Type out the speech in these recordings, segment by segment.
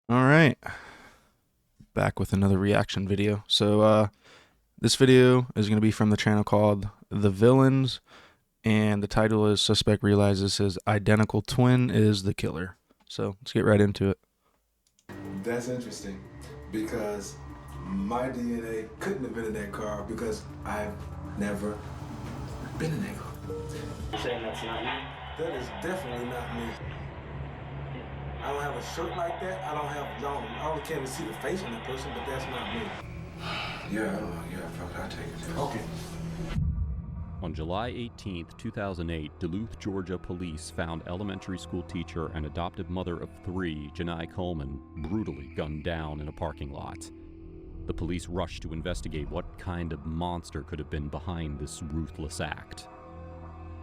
All right, back with another reaction video. This video is going to be from the channel called The Villains, and the title is Suspect Realizes His Identical Twin is the Killer. So let's get right into it. That's interesting because my DNA couldn't have been in that car because I've never been in that car. You're saying that's not you? That is definitely not me. I don't have a shirt like that. I don't can't even see the face on that person, but that's not me. Yeah, I don't know. Yeah, fuck, I'll take it. Okay. On July 18, 2008, Duluth, Georgia police found elementary school teacher and adoptive mother of three, Janai Coleman, brutally gunned down in a parking lot. The police rushed to investigate what kind of monster could have been behind this ruthless act.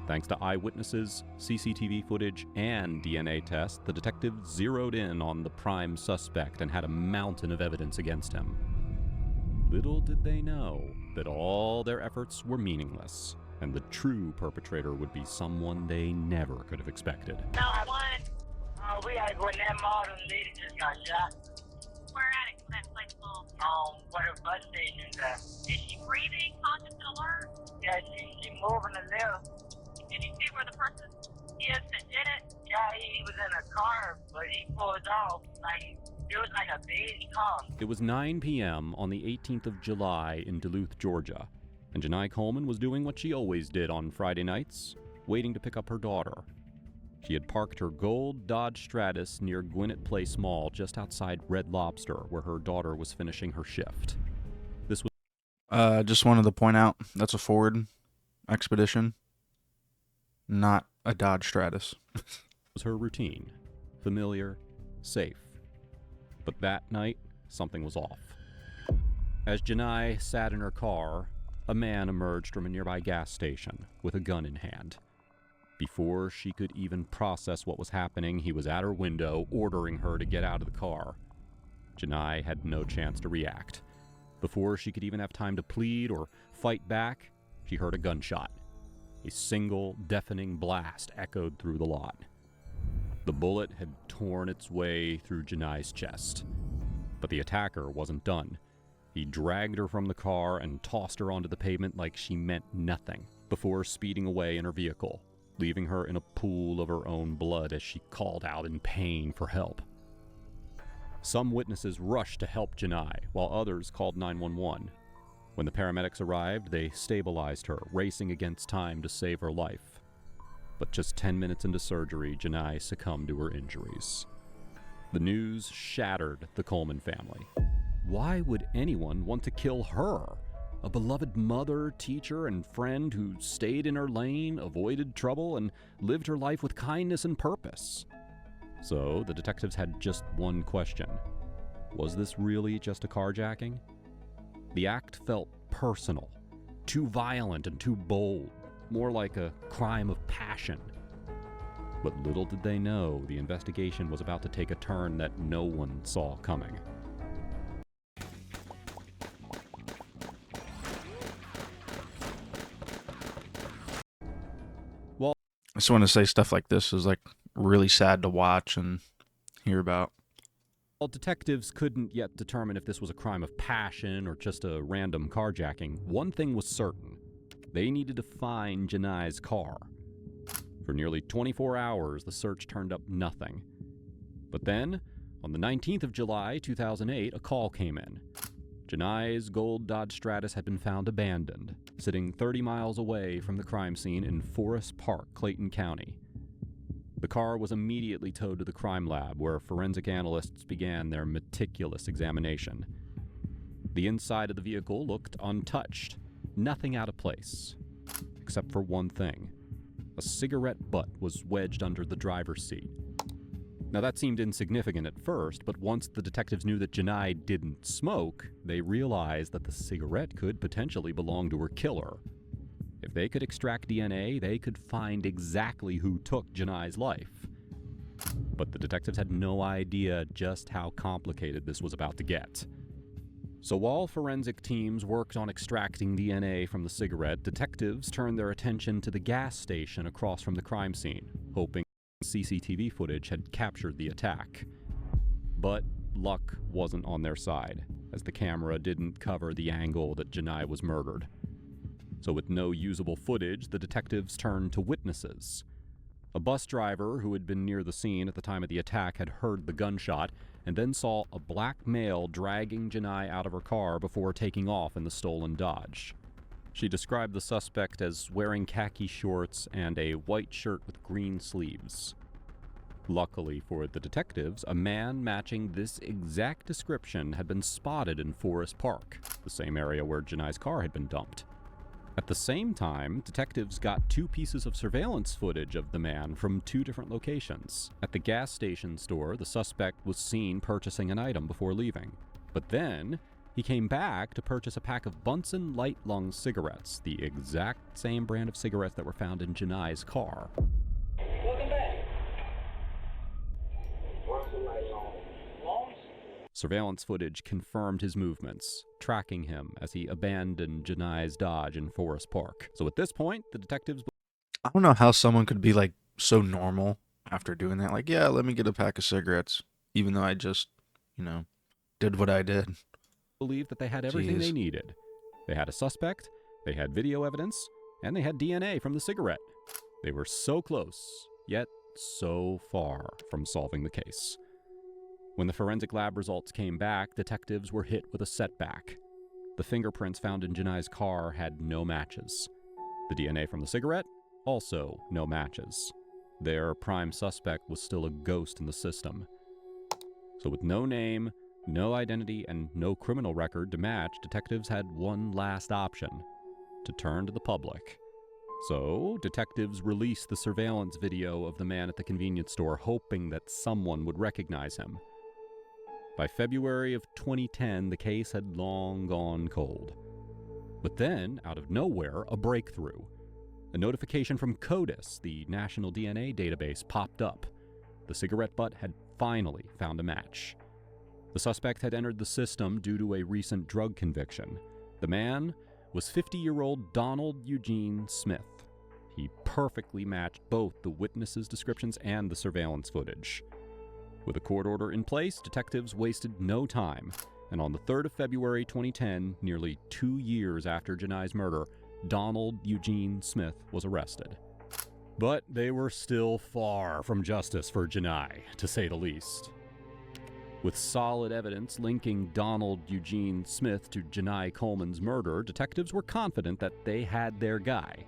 Thanks to eyewitnesses, CCTV footage, and DNA tests, the detectives zeroed in on the prime suspect and had a mountain of evidence against him. Little did they know that all their efforts were meaningless, and the true perpetrator would be someone they never could have expected. We gotta go in that mall, and the lady just got shot. Where at it? That place full. Where the bus station's at. Is she breathing, conscious and alert? Yeah, she moving a little. Did you see where the person is that did it? Yeah, he was in a car, but he pulled off. Like, it was like a baby car. It was 9 p.m. on the 18th of July in Duluth, Georgia, and Janai Coleman was doing what she always did on Friday nights, waiting to pick up her daughter. She had parked her gold Dodge Stratus near Gwinnett Place Mall just outside Red Lobster, where her daughter was finishing her shift. This Just wanted to point out that's a Ford Expedition, not a Dodge Stratus. was her routine. Familiar, safe. But that night, something was off. As Janai sat in her car, a man emerged from a nearby gas station with a gun in hand. Before she could even process what was happening, he was at her window, ordering her to get out of the car. Janai had no chance to react. Before she could even have time to plead or fight back, she heard a gunshot. A single, deafening blast echoed through the lot. The bullet had torn its way through Janai's chest. But the attacker wasn't done. He dragged her from the car and tossed her onto the pavement like she meant nothing, before speeding away in her vehicle, leaving her in a pool of her own blood as she called out in pain for help. Some witnesses rushed to help Janai, while others called 911. When the paramedics arrived, they stabilized her, racing against time to save her life. But just 10 minutes into surgery, Janai succumbed to her injuries. The news shattered the Coleman family. Why would anyone want to kill her? A beloved mother, teacher, and friend who stayed in her lane, avoided trouble, and lived her life with kindness and purpose. So the detectives had just one question. Was this really just a carjacking? The act felt personal, too violent and too bold, more like a crime of passion. But little did they know, the investigation was about to take a turn that no one saw coming. I just want to say stuff like this is like really sad to watch and hear about. While detectives couldn't yet determine if this was a crime of passion or just a random carjacking, one thing was certain. They needed to find Janai's car. For nearly 24 hours, the search turned up nothing. But then, on the 19th of July, 2008, a call came in. Janai's gold Dodge Stratus had been found abandoned, sitting 30 miles away from the crime scene in Forest Park, Clayton County. The car was immediately towed to the crime lab, where forensic analysts began their meticulous examination. The inside of the vehicle looked untouched, nothing out of place, except for one thing. A cigarette butt was wedged under the driver's seat. Now that seemed insignificant at first, but once the detectives knew that Janai didn't smoke, they realized that the cigarette could potentially belong to her killer. If they could extract DNA, they could find exactly who took Janai's life. But the detectives had no idea just how complicated this was about to get. So while forensic teams worked on extracting DNA from the cigarette, detectives turned their attention to the gas station across from the crime scene, hoping CCTV footage had captured the attack. But luck wasn't on their side, as the camera didn't cover the angle that Janai was murdered. So with no usable footage, the detectives turned to witnesses. A bus driver who had been near the scene at the time of the attack had heard the gunshot and then saw a black male dragging Janai out of her car before taking off in the stolen Dodge. She described the suspect as wearing khaki shorts and a white shirt with green sleeves. Luckily for the detectives, a man matching this exact description had been spotted in Forest Park, the same area where Janai's car had been dumped. At the same time, detectives got 2 pieces of surveillance footage of the man from 2 different locations. At the gas station store, the suspect was seen purchasing an item before leaving. But then, he came back to purchase a pack of Bunsen Light Lung cigarettes, the exact same brand of cigarettes that were found in Janai's car. Welcome back. Surveillance footage confirmed his movements, tracking him as he abandoned Janai's Dodge in Forest Park. So at this point, the detectives... I don't know how someone could be like so normal after doing that. Like, yeah, let me get a pack of cigarettes, even though I just, did what I did. believed that they had everything they needed. They had a suspect, they had video evidence, and they had DNA from the cigarette. They were so close, yet so far from solving the case. When the forensic lab results came back, detectives were hit with a setback. The fingerprints found in Janai's car had no matches. The DNA from the cigarette, also no matches. Their prime suspect was still a ghost in the system. So with no name, no identity, and no criminal record to match, detectives had one last option: to turn to the public. So, detectives released the surveillance video of the man at the convenience store, hoping that someone would recognize him. By February of 2010, the case had long gone cold. But then, out of nowhere, a breakthrough. A notification from CODIS, the National DNA Database, popped up. The cigarette butt had finally found a match. The suspect had entered the system due to a recent drug conviction. The man was 50-year-old Donald Eugene Smith. He perfectly matched both the witnesses' descriptions and the surveillance footage. With a court order in place, detectives wasted no time, and on the 3rd of February 2010, nearly 2 years after Janai's murder, Donald Eugene Smith was arrested. But they were still far from justice for Janai, to say the least. With solid evidence linking Donald Eugene Smith to Janai Coleman's murder, detectives were confident that they had their guy.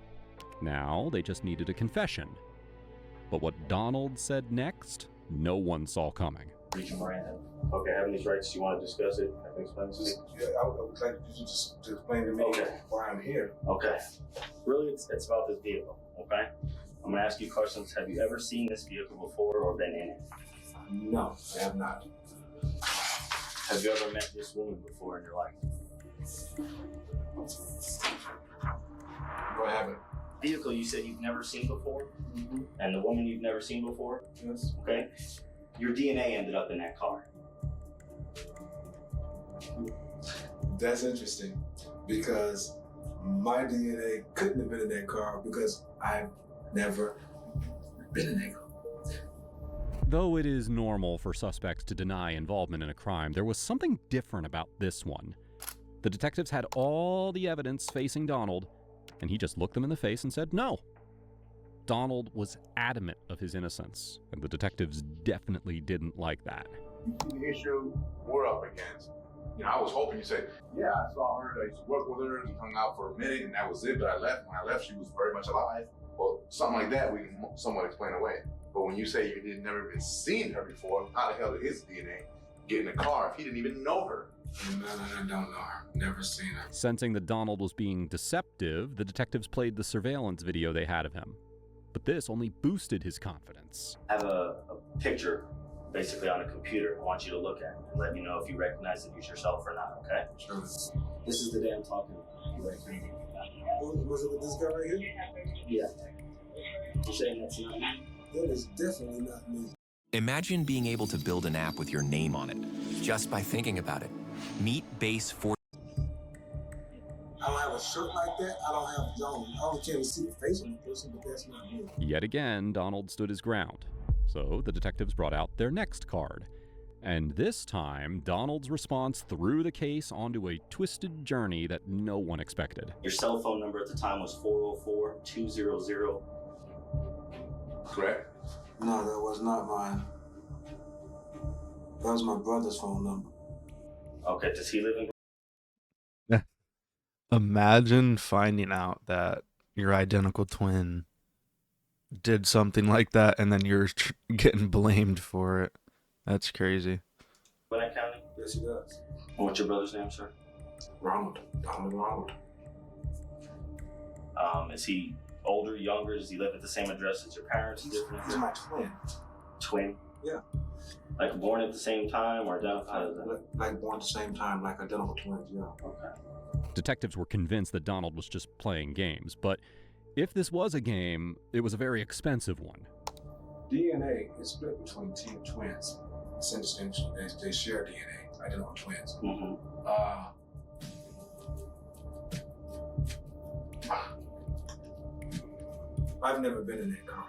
Now they just needed a confession. But what Donald said next, no one saw coming. Okay, having these rights, you want to discuss it? I can explain to you. Yeah, I would like you just to explain to me why I'm here. Okay. Really, it's about this vehicle, okay? I'm going to ask you questions. Have you ever seen this vehicle before or been in it? No, I have not. Have you ever met this woman before in your life? No, I haven't. Vehicle you said you've never seen before? Mm-hmm. And the woman you've never seen before? Yes. Okay. Your DNA ended up in that car. That's interesting because my DNA couldn't have been in that car because I've never been in that car. Though it is normal for suspects to deny involvement in a crime, there was something different about this one. The detectives had all the evidence facing Donald, and he just looked them in the face and said no. Donald was adamant of his innocence, and the detectives definitely didn't like that. The issue we're up against, I was hoping you said, yeah, I saw her, I used to work with her, we hung out for a minute, and that was it, but I left. When I left, she was very much alive. Well, something like that we can somewhat explain away. But when you say you did never even seen her before, how the hell did his DNA get in the car if he didn't even know her? No, I don't know her. Never seen her. Sensing that Donald was being deceptive, the detectives played the surveillance video they had of him. But this only boosted his confidence. I have a picture basically on a computer. I want you to look at it and let me know if you recognize it as yourself or not, okay? Sure. This is the day I'm talking about. You recognize it? Was it with this guy right here? Yeah. You're saying that's not me? That is definitely not me. Imagine being able to build an app with your name on it, just by thinking about it. Meet Base 4. I don't have a shirt like that. I only can't see the face on the person, but that's not me. Yet again, Donald stood his ground. So the detectives brought out their next card. And this time, Donald's response threw the case onto a twisted journey that no one expected. Your cell phone number at the time was 404-200. Correct? No, that was not mine. That was my brother's phone number. Okay, does he live in? Imagine finding out that your identical twin did something like that and then you're getting blamed for it. That's crazy. Gwinnett County? Yes, he does. And what's your brother's name, sir? Ronald. Donald Ronald. Is he older, younger? Does he live at the same address as your parents? Different? He's my twin. Twin? Yeah. Like born at the same time or identified as that? Like born at the same time, like identical twins, yeah. Okay. Detectives were convinced that Donald was just playing games, but if this was a game, it was a very expensive one. DNA is split between twins. It's indistinguishable. They share DNA, identical twins. Mm-hmm. I've never been in that car.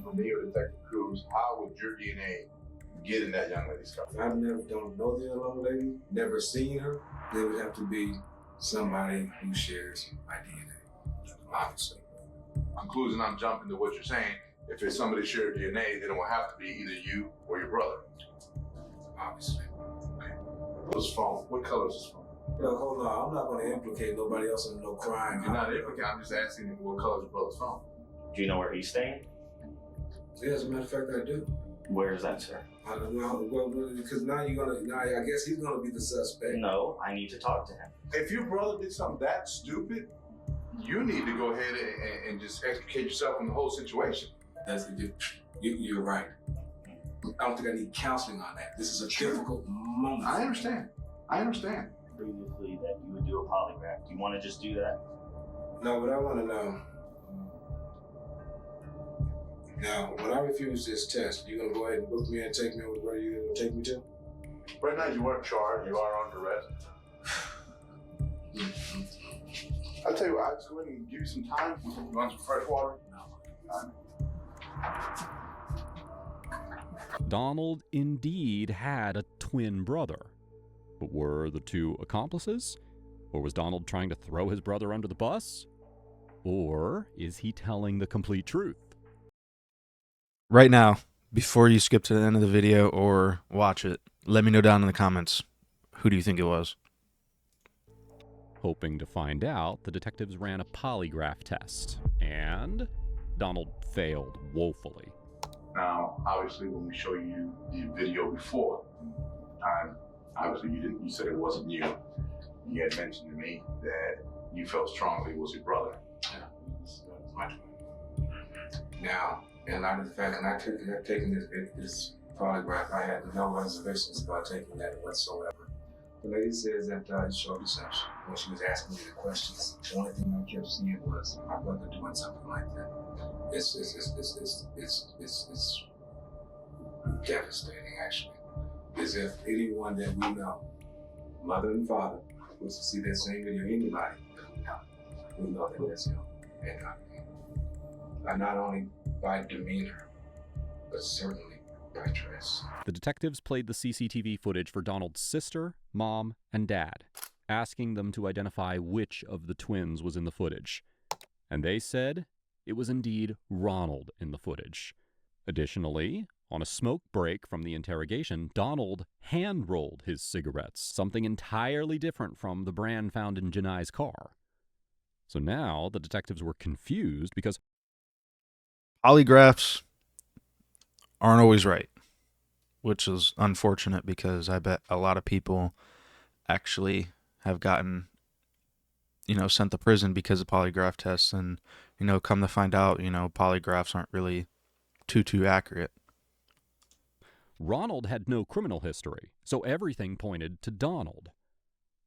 For me or Detective Cruz, how would your DNA get in that young lady's car? I've never don't know the young lady, never seen her. There would have to be somebody who shares my DNA, obviously. Conclusion, I'm jumping to what you're saying. If it's somebody shared DNA, then it will have to be either you or your brother. Obviously. Okay. What's phone? What color is this phone? Look, hold on. I'm not going to implicate nobody else in no crime. You're not implicating. I'm just asking what color is your brother's phone. Do you know where he's staying? Yeah, as a matter of fact, I do. Where is that, sir? I don't know. Well, because now I guess he's going to be the suspect. No, I need to talk to him. If your brother did something that stupid, you need to go ahead and just extricate yourself from the whole situation. You're right. I don't think I need counseling on that. This is a difficult moment. I understand. Previously that you would do a polygraph. Do you want to just do that? No, but I want to know. Now, when I refuse this test, you gonna go ahead and book me and take me over where you gonna take me to? Right now, you weren't charged. You are under arrest. I'll tell you what. I'll just go ahead and give you some time. You want some fresh water? No. Donald indeed had a twin brother. But were the two accomplices? Or was Donald trying to throw his brother under the bus? Or is he telling the complete truth? Right now, before you skip to the end of the video or watch it, let me know down in the comments, who do you think it was? Hoping to find out, the detectives ran a polygraph test, and Donald failed woefully. Now, obviously, when we show you the video before, obviously you said it wasn't you. You had mentioned to me that you felt strongly it was your brother. Yeah, it's my twin. Now, in light of the fact that I've taken this polygraph, I had no reservations about taking that whatsoever. The lady says that it showed deception when she was asking me the questions. The only thing I kept seeing was my brother doing something like that. It's devastating, actually. As if anyone that we know, mother and father, was to see that same video, anybody that we know that that's him and not me. Not only by demeanor, but certainly by dress. The detectives played the CCTV footage for Donald's sister, mom, and dad, asking them to identify which of the twins was in the footage. And they said it was indeed Ronald in the footage. Additionally, on a smoke break from the interrogation, Donald hand-rolled his cigarettes, something entirely different from the brand found in Janai's car. So now the detectives were confused because Polygraphs aren't always right, which is unfortunate because I bet a lot of people actually have gotten, sent to prison because of polygraph tests, and, come to find out, polygraphs aren't really too accurate. Ronald had no criminal history, so everything pointed to Donald.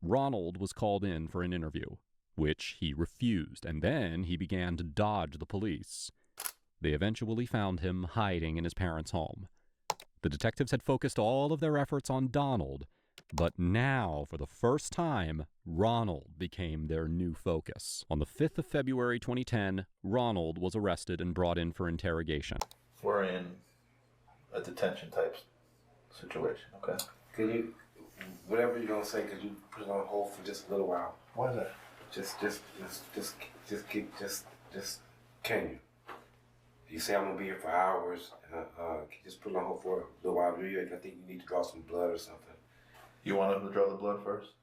Ronald was called in for an interview, which he refused, and then he began to dodge the police. They eventually found him hiding in his parents' home. The detectives had focused all of their efforts on Donald, but now, for the first time, Ronald became their new focus. On the 5th of February 2010, Ronald was arrested and brought in for interrogation. We're in a detention type situation, okay? Can you, whatever you're gonna say, could you put it on hold for just a little while? Why is that? Just, can you? You say I'm gonna be here for hours, and can you just put it on hold for a little while? I think you need to draw some blood or something. You want him to draw the blood first?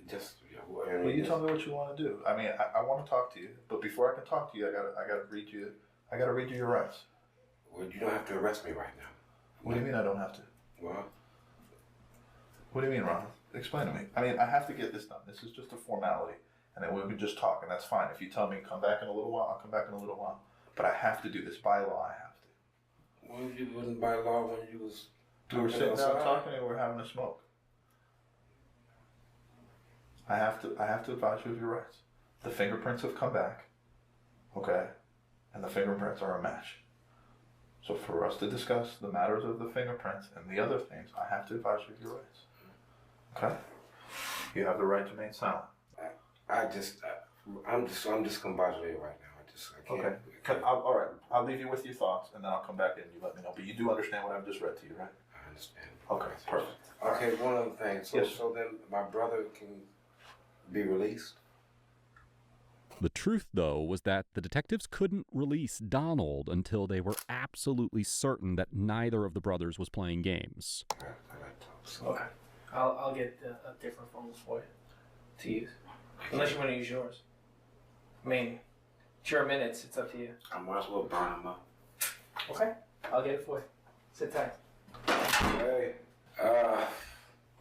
Just, Well, you tell me what you want to do. I mean, I want to talk to you, but before I can talk to you, I gotta read you. I gotta read you your rights. Well, you don't have to arrest me right now. What do you mean I don't have to? Well, what do you mean, Ron? Explain to me. I mean, I have to get this done. This is just a formality, and then we can just talk, and that's fine. If you tell me come back in a little while, I'll come back in a little while. But I have to do this by law. I have to. well, you wasn't by law when you was. We were sitting down talking, and we're having a smoke. I have to advise you of your rights. The fingerprints have come back, okay, and the fingerprints are a match. So for us to discuss the matters of the fingerprints and the other things, I have to advise you of your rights. Okay? You have the right to remain silent. I'm just combobulated right now. I can't. Okay. All right. I'll leave you with your thoughts, and then I'll come back in and you let me know. But you do understand what I've just read to you, right? I understand. Okay. Perfect. Okay. One other thing. So, yes. So then my brother can be released. The truth, though, was that the detectives couldn't release Donald until they were absolutely certain that neither of the brothers was playing games. Okay. I'll get a different phone for you to use. Unless you want to use yours. I mean, it's your minutes. It's up to you. I might as well burn them up. Okay. I'll get it for you. Sit tight. Hey. A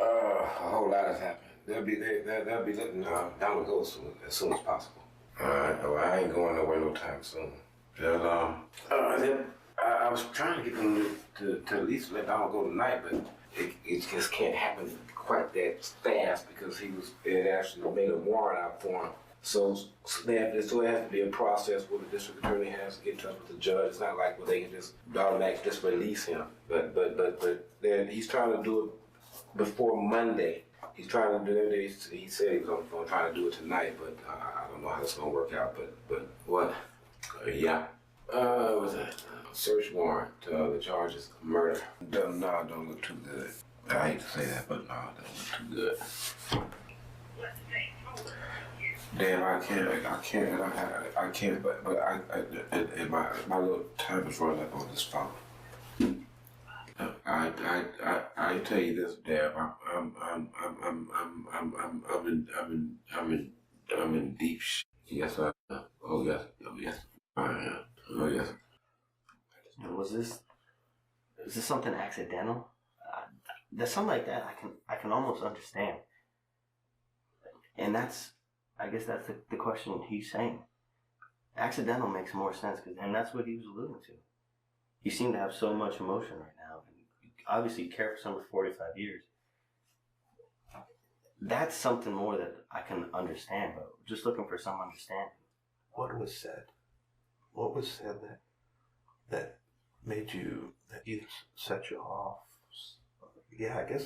whole lot has happened. They'll be letting Donald go as soon as possible. Alright, well, I ain't going nowhere no time soon. I was trying to get them to at least let Donald go tonight, but it just can't happen quite that fast because they had actually made a warrant out for him. So it has to be a process where the district attorney has to get in touch with the judge. It's not like where they can just automatically just release him. But then he's trying to do it before Monday. He's trying to do it. He said he was going to try to do it tonight, but I don't know how it's going to work out. But what? Yeah. Was a search warrant. The charge is murder. Don't look too good. I hate to say that, but no, it doesn't look too good. Damn, I can't. But my little time is running up on this phone. I tell you this, Dad. I'm in deep shit. Yes, I am. Oh yes, I am. Oh yes. Is this something accidental? There's something like that I can almost understand. And I guess that's the question he's saying. Accidental makes more sense, and that's what he was alluding to. You seem to have so much emotion right now. Obviously, you care for someone for 45 years. That's something more that I can understand, but just looking for some understanding. What was said? What was said that made you, that either set you off? Yeah, I guess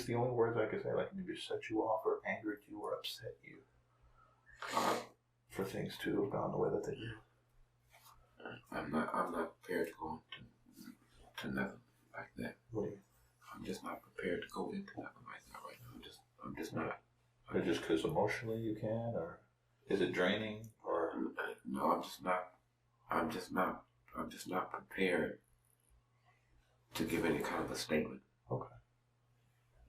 the only words I could say, like maybe set you off or angered you or upset you for things to have gone the way that they did. I'm not prepared to go to nothing like that. What do you? I'm just not prepared to go into nothing like that right now. I'm just not. Or just because emotionally you can, or is it draining, or? No, I'm just not prepared to give any kind of a statement. Okay.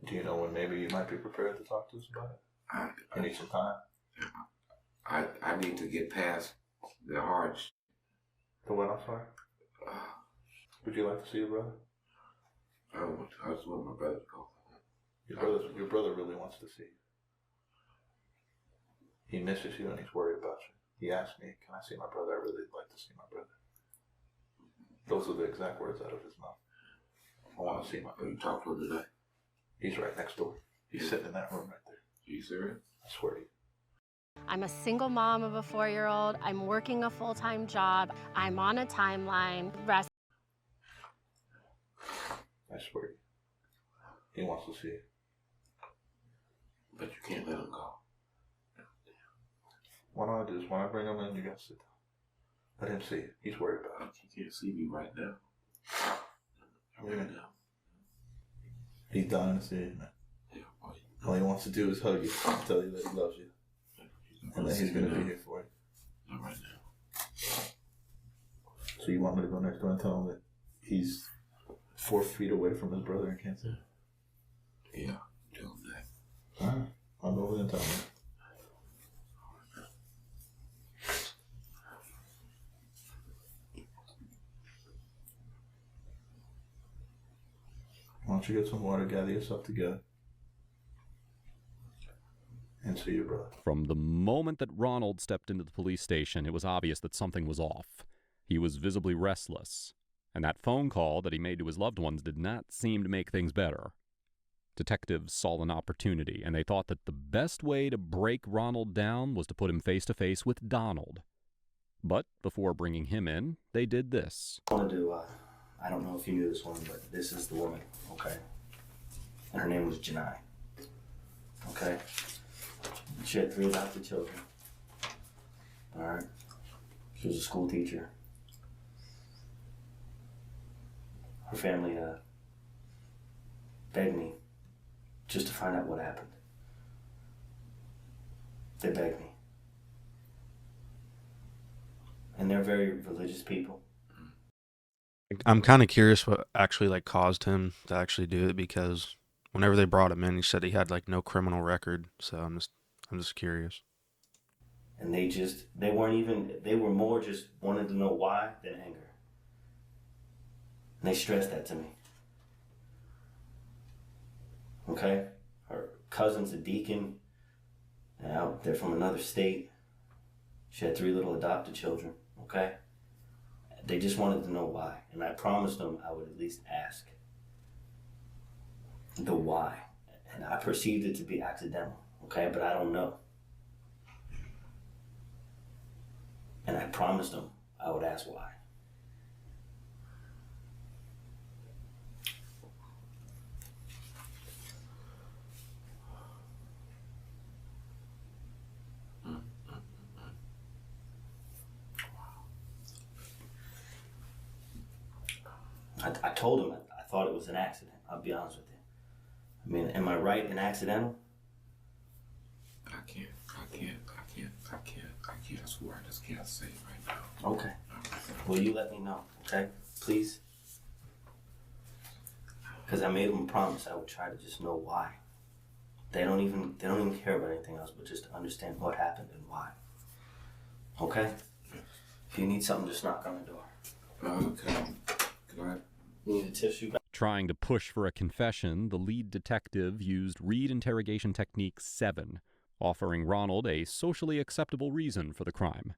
Do you know when maybe you might be prepared to talk to us about it? You need some time. I need to get past the hard. The what? I'm sorry. Would you like to see your brother? I just want my brother to go. Your brother really wants to see you. He misses you and he's worried about you. He asked me, "Can I see my brother? I really like to see my brother." Those are the exact words out of his mouth. I want to see my brother. You talk to him today? He's right next door. He's sitting in that room right there. Are you serious? I swear to you. I'm a single mom of a 4-year-old. I'm working a full-time job. I'm on a timeline. I swear to you. He wants to see you. But you can't let him go. What I do is when I bring him in, you gotta sit down. Let him see you. He's worried about it. He can't see me right now. Right now. He's dying to see you, man. Yeah, all he wants to do is hug you and tell you that he loves you. And that he's going to be here for you. Not right now. So you want me to go next door and tell him that he's 4 feet away from his brother in cancer? Yeah, tell him that. Alright, I'll go over there and tell him. Why don't you get some water, gather yourself together, and see your brother. From the moment that Ronald stepped into the police station, it was obvious that something was off. He was visibly restless, and that phone call that he made to his loved ones did not seem to make things better. Detectives saw an opportunity, and they thought that the best way to break Ronald down was to put him face to face with Donald. But before bringing him in, they did this. I want to do, I don't know if you knew this one, but this is the woman, okay? And her name was Janai, okay? She had 3 adopted children, all right? She was a school teacher. Her family begged me just to find out what happened. They begged me. And they're very religious people. I'm kind of curious what actually like caused him to actually do it, because whenever they brought him in, he said he had like no criminal record. So I'm just curious. And they were more just wanted to know why than anger. And they stressed that to me. Okay? Her cousin's a deacon. Now, they're from another state. She had 3 little adopted children, okay? They just wanted to know why. And I promised them I would at least ask the why. And I perceived it to be accidental, okay? But I don't know. And I promised them I would ask why. I told him I thought it was an accident. I'll be honest with you. I mean, am I right and accidental? I can't. I swear I just can't say it right now. Okay. Will you let me know, okay? Please? Because I made them a promise I would try to just know why. They don't even care about anything else but just to understand what happened and why. Okay? If you need something, just knock on the door. Okay. Go ahead. You need a tissue? Trying to push for a confession, the lead detective used Reed Interrogation Technique 7, offering Ronald a socially acceptable reason for the crime.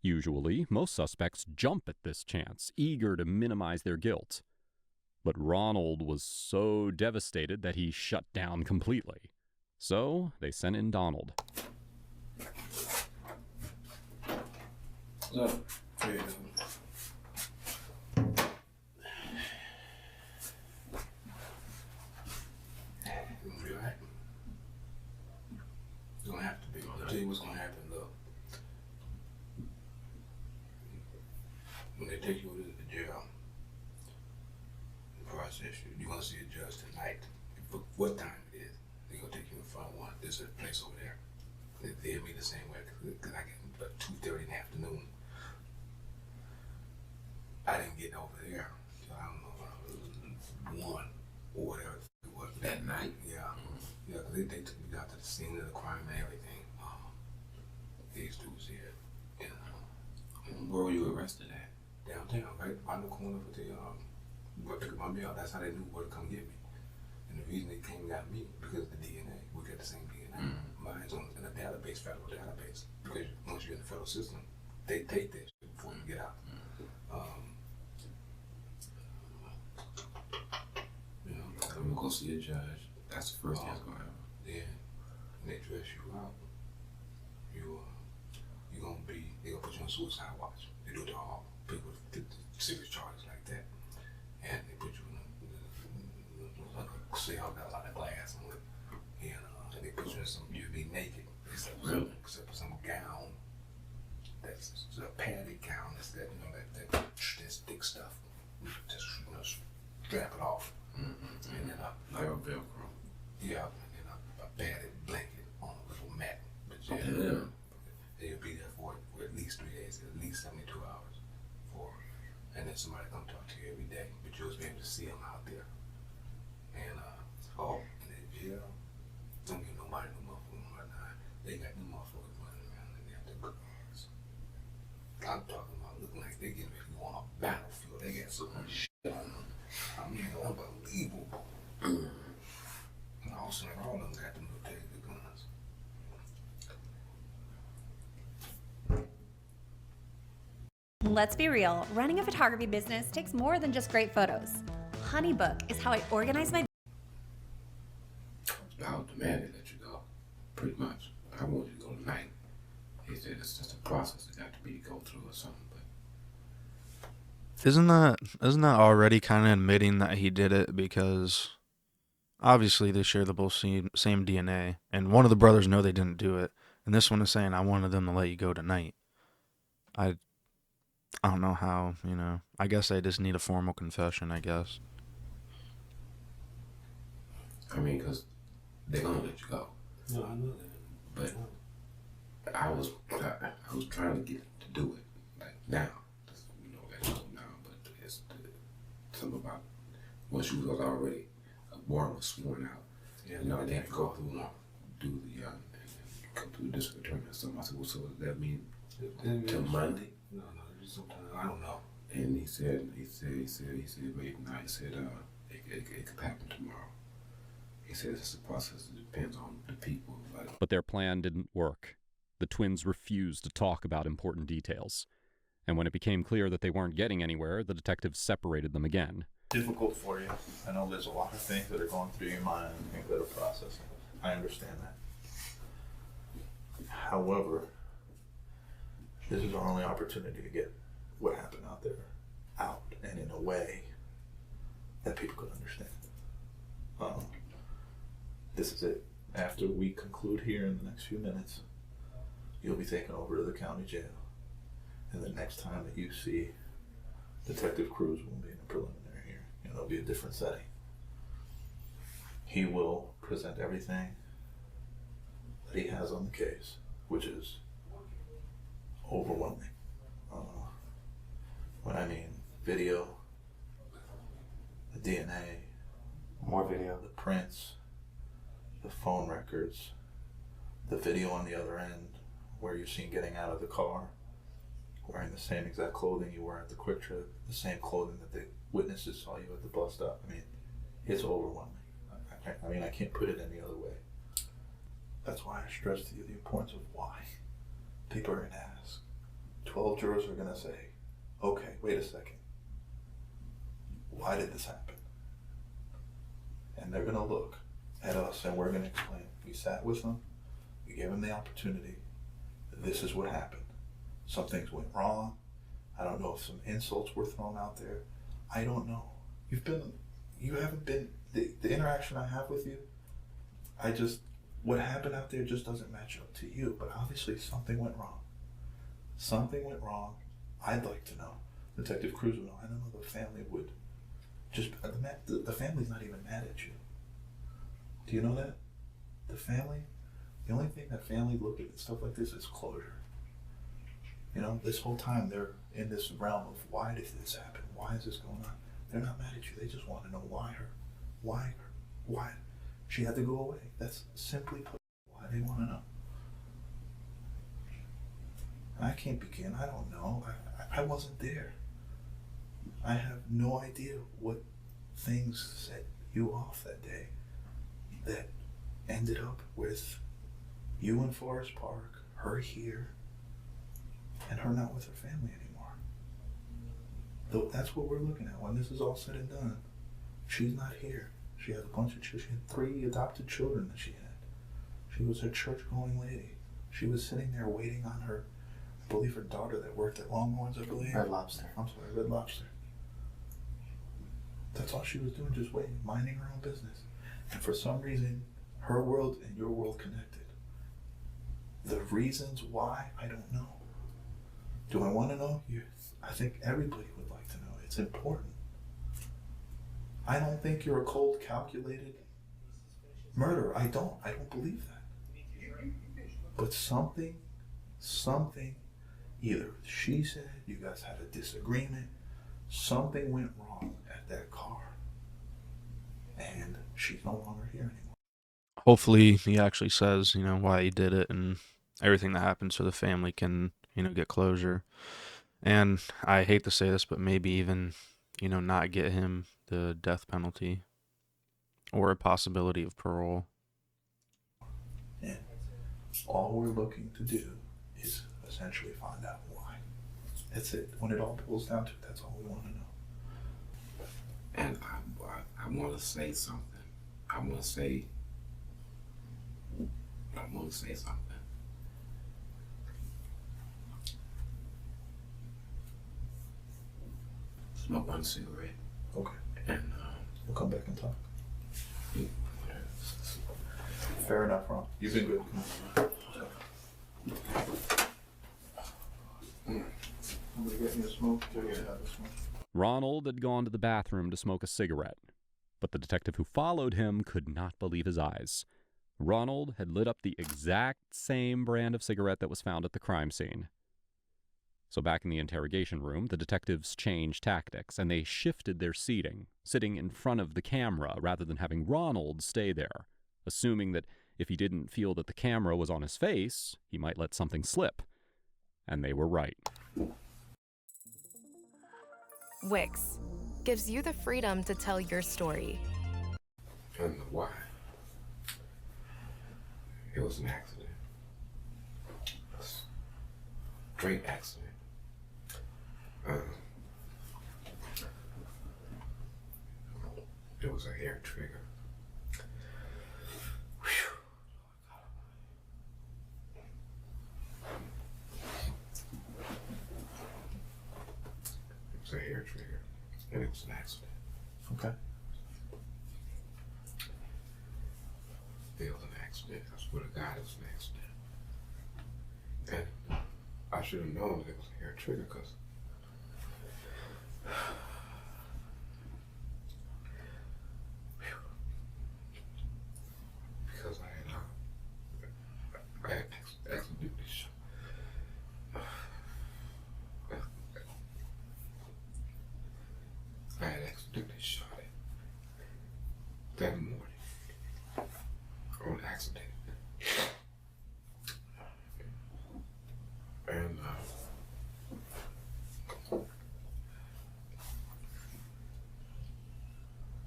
Usually, most suspects jump at this chance, eager to minimize their guilt. But Ronald was so devastated that he shut down completely. So, they sent in Donald. Look, here you go. It's gonna have to be. I'll tell you what's gonna happen, though. When they take you to the jail, the process, you're gonna see a judge tonight. What time it is, they're gonna take you in front of one. There's a place over there. They'll be the same way, because I get about 2:30 in the afternoon. I didn't get over there, so I don't know, 1 or whatever it was. That night? Yeah. Yeah, because they took me out to the scene of the crime and everything. These dudes here. And, where were you arrested at? Downtown, right on the corner for the pick up my mail. That's how they knew where to come get me. And the reason they came and got me, because of the DNA. We got the same DNA. Mine's in a database, federal database. Because once you're in the federal system, they take that shit before you get out. You know, I'm gonna go see a judge. That's the first thing that's gonna happen. Then they dress you out. You're gonna put you on suicide watch. They do it to all people with serious charges like that. And they put you in like a cell, got a lot of glass on it. And they put you in you'll be naked. Except for some gown. That's a padded gown. That's that, that thick stuff. Just, strap it off. And then Like a Velcro. Yeah, and then a padded blanket on a little mat. But yeah, they'll be there for at least 3 days, at least 72 hours. And then somebody come talk to you every day, but you'll be able to see them out there. And in that jail, don't give nobody no motherfucking hard time. They got them motherfuckers running around in there at the cars. I'm talking about looking like they getting ready to go on a battlefield. They got so much shit on them. I mean, unbelievable. And all of a sudden, all of them got them little taser guns. Let's be real, running a photography business takes more than just great photos. HoneyBook is how I organize my I was demanding that you go, pretty much. I want you to go tonight. He said it's just a process that got to be go through or something. But Isn't that already kind of admitting that he did it, because obviously they share the both same DNA, and one of the brothers know they didn't do it, and this one is saying, I wanted them to let you go tonight. I don't know how, I guess I just need a formal confession, I guess. I mean, because they're gonna let you go. No, I know that. But I was trying to get to do it like now. Let go now. But it's something about once you was already a warrant was sworn out. Yeah, they had to go through do the and come through the district attorney or something. I said, well, so does that mean till Monday? No, sometime I don't know. And he said maybe not. He said it could happen tomorrow. He says it's a process. It depends on the people. But their plan didn't work. The twins refused to talk about important details. And when it became clear that they weren't getting anywhere, the detectives separated them again. Difficult for you. I know there's a lot of things that are going through your mind and things that are processing. I understand that. However, this is our only opportunity to get what happened out there out, and in a way that people could understand. This is it. After we conclude here in the next few minutes, you'll be taken over to the county jail. And the next time that you see Detective Cruz will be in a preliminary hearing, and it'll be a different setting. He will present everything that he has on the case, which is overwhelming. When I mean video, the DNA, more video, the prints, the phone records, the video on the other end where you're seen getting out of the car, wearing the same exact clothing you were at the Quick Trip, the same clothing that the witnesses saw you at the bus stop. I mean, it's overwhelming. I can't put it any other way. That's why I stress to you the importance of why. People are going to ask. 12 jurors are going to say, okay, wait a second. Why did this happen? And they're going to look at us and we're going to explain. We sat with them. We gave them the opportunity. This is what happened. Some things went wrong. I don't know if some insults were thrown out there. I don't know. You haven't been, the interaction I have with you, what happened out there just doesn't match up to you, but obviously something went wrong. Something went wrong. I'd like to know. Detective Cruz would know. I don't know the family would. The family's not even mad at you. Do you know that? The family, the only thing that family look at stuff like this is closure. This whole time they're in this realm of why did this happen? Why is this going on? They're not mad at you. They just want to know why she had to go away. That's simply put why they want to know. I can't begin. I don't know. I wasn't there. I have no idea what things set you off that day that ended up with you in Forest Park, her here, and her not with her family anymore. Though that's what we're looking at when this is all said and done. She's not here. She had a bunch of children. She had 3 adopted children that she had. She was a church-going lady. She was sitting there waiting on her, I believe her daughter that worked at Longhorns, I believe. Red Lobster. I'm sorry, Red Lobster. That's all she was doing, just waiting, minding her own business. And for some reason, her world and your world connected. The reasons why, I don't know. Do I want to know? I think everybody would like to know. It's important. I don't think you're a cold, calculated murderer. I don't believe that. But something, either she said, you guys had a disagreement, something went wrong at that car, and she's no longer here anymore. Hopefully he actually says, why he did it and everything that happened so the family can, get closure. And I hate to say this, but maybe even, not get him the death penalty or a possibility of parole. And all we're looking to do is essentially find out why. That's it. When it all boils down to it, that's all we want to know. And I want to say something. I want to say something. Smoke one cigarette. Okay. And we'll come back and talk. Fair enough, Ron. You've been good. I'm gonna get me a smoke. Have a smoke. Ronald had gone to the bathroom to smoke a cigarette, but the detective who followed him could not believe his eyes. Ronald had lit up the exact same brand of cigarette that was found at the crime scene. So back in the interrogation room, the detectives changed tactics, and they shifted their seating, sitting in front of the camera rather than having Ronald stay there, assuming that if he didn't feel that the camera was on his face, he might let something slip. And they were right. Wix gives you the freedom to tell your story. And the why. It was an accident. A straight accident. It was a hair trigger. It was a hair trigger, and it was an accident. Okay. It was an accident. I swear to God, it was an accident. And I should have known that it was a hair trigger because I had accidentally shot. I had accidentally shot it that morning on accident. And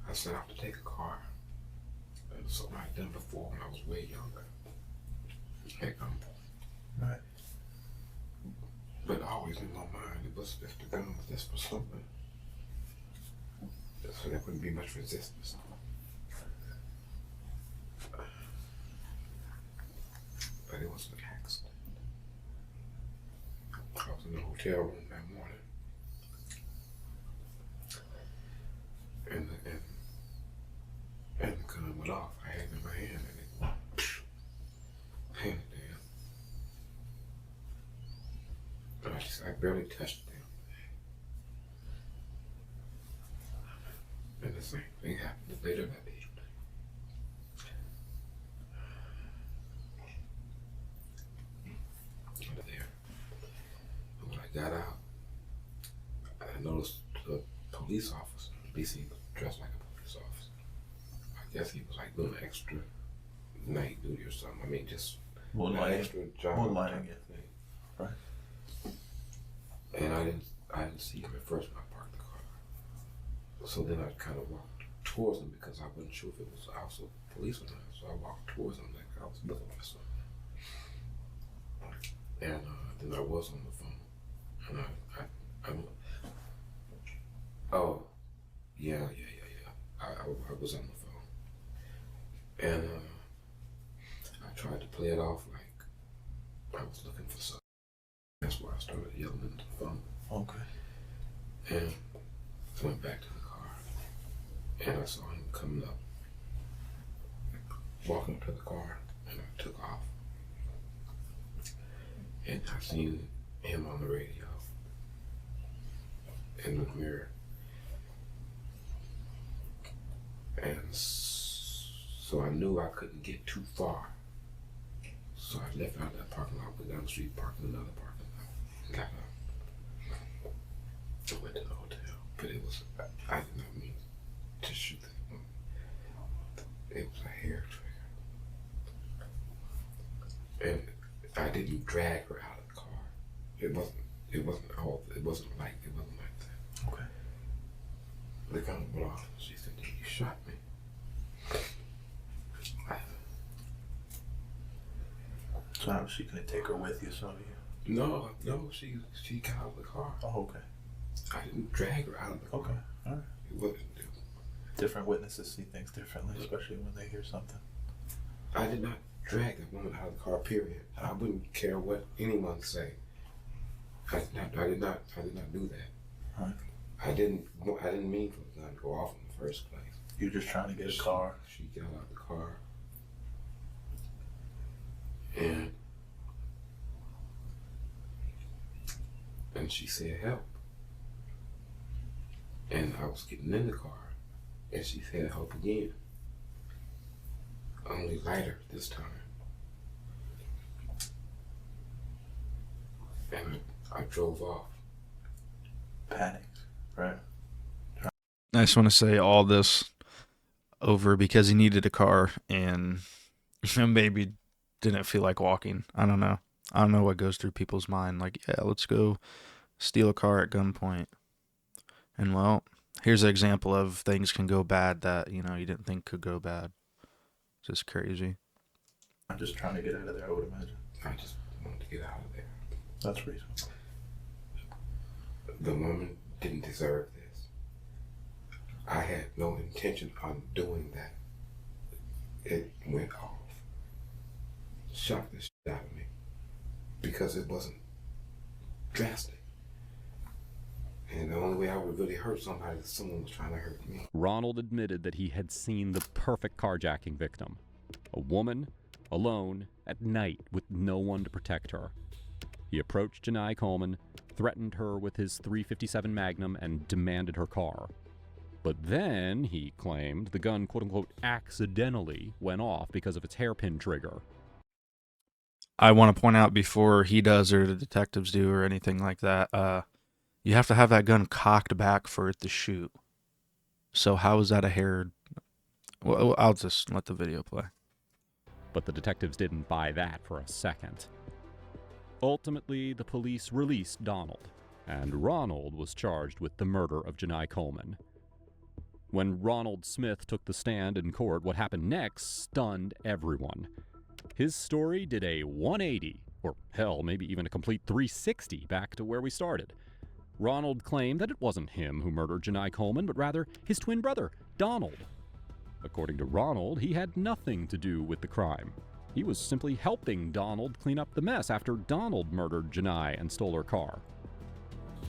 I set out to take a car. And something I'd done before when I was way younger. Right. But always in my mind, it was if the gun was just for something, so there wouldn't be much resistance. But it was an accident. I was in the hotel room that morning, and the gun went off. I had it in my hand, and it handed down. I barely touched them. And the same thing happened later that evening. There. And when I got out, I noticed the police officer. At least he was dressed like a police officer. I guess he was like doing extra night duty or something. I mean, just an extra job. Moonlighting, yeah. Right. And I didn't see him at first when I parked the car. So then I kind of walked towards him because I wasn't sure if it was also police or not. So I walked towards him like I was looking for something. And then I was on the phone. And oh, yeah. I was on the phone. And I tried to play it off like I was looking for something. That's why I started yelling into the phone. Okay. And I went back to the car. And I saw him coming up, walking up to the car, and I took off. And I seen him on the radio in the mirror. So I knew I couldn't get too far. So I left out that parking lot, went down the street, parked in another parking lot, got up. I went to the hotel, but it was, I did not mean to shoot that woman. It was a hair trigger. And I didn't drag her out of the car. It wasn't like that. Okay. The gun went off. She said, "You shot me." So how was she gonna take her with you? So you? No, she got out of the car. Oh, okay. I didn't drag her out of the car. Okay, all right. It wasn't. Different witnesses see things differently, especially when they hear something. I did not drag that woman out of the car. Period. I wouldn't care what anyone say. I did not do that. Right. I didn't mean for the gun to go off in the first place. You're just trying to get a car. She got out of the car. And she said, "Help." And I was getting in the car, and she said, "Help" again. Only lighter this time. And I drove off. Panicked, right? I just want to say all this over because he needed a car and maybe didn't feel like walking. I don't know. I don't know what goes through people's mind. Like, yeah, let's go steal a car at gunpoint. And well, here's an example of things can go bad that, you didn't think could go bad. It's just crazy. I'm just trying to get out of there, I would imagine. I just wanted to get out of there. That's reasonable. The woman didn't deserve this. I had no intention on doing that. It went off. Shocked the shit out of me. Because it wasn't drastic. And the only way I would really hurt somebody is if someone was trying to hurt me. Ronald admitted that he had seen the perfect carjacking victim. A woman, alone, at night, with no one to protect her. He approached Janai Coleman, threatened her with his .357 Magnum, and demanded her car. But then, he claimed, the gun quote-unquote accidentally went off because of its hairpin trigger. I want to point out before he does or the detectives do or anything like that, you have to have that gun cocked back for it to shoot. So how is that a hair? Well, I'll just let the video play. But the detectives didn't buy that for a second. Ultimately, the police released Donald, and Ronald was charged with the murder of Janai Coleman. When Ronald Smith took the stand in court, what happened next stunned everyone. His story did a 180, or hell, maybe even a complete 360 back to where we started. Ronald claimed that it wasn't him who murdered Janai Coleman, but rather his twin brother, Donald. According to Ronald, he had nothing to do with the crime. He was simply helping Donald clean up the mess after Donald murdered Janai and stole her car.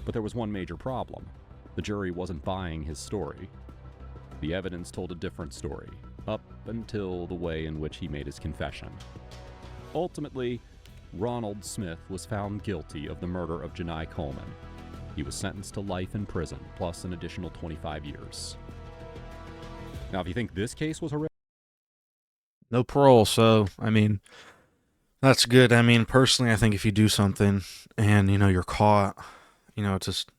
But there was one major problem. The jury wasn't buying his story. The evidence told a different story, up until the way in which he made his confession. Ultimately, Ronald Smith was found guilty of the murder of Janai Coleman. He was sentenced to life in prison, plus an additional 25 years. Now, if you think this case was horrific... No parole, so, that's good. Personally, I think if you do something and, you're caught, it's just...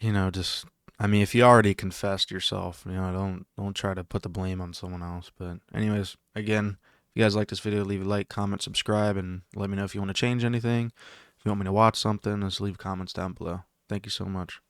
if you already confessed yourself, don't try to put the blame on someone else. But anyways, again, if you guys like this video, leave a like, comment, subscribe, and let me know if you want to change anything. If you want me to watch something, just leave comments down below. Thank you so much.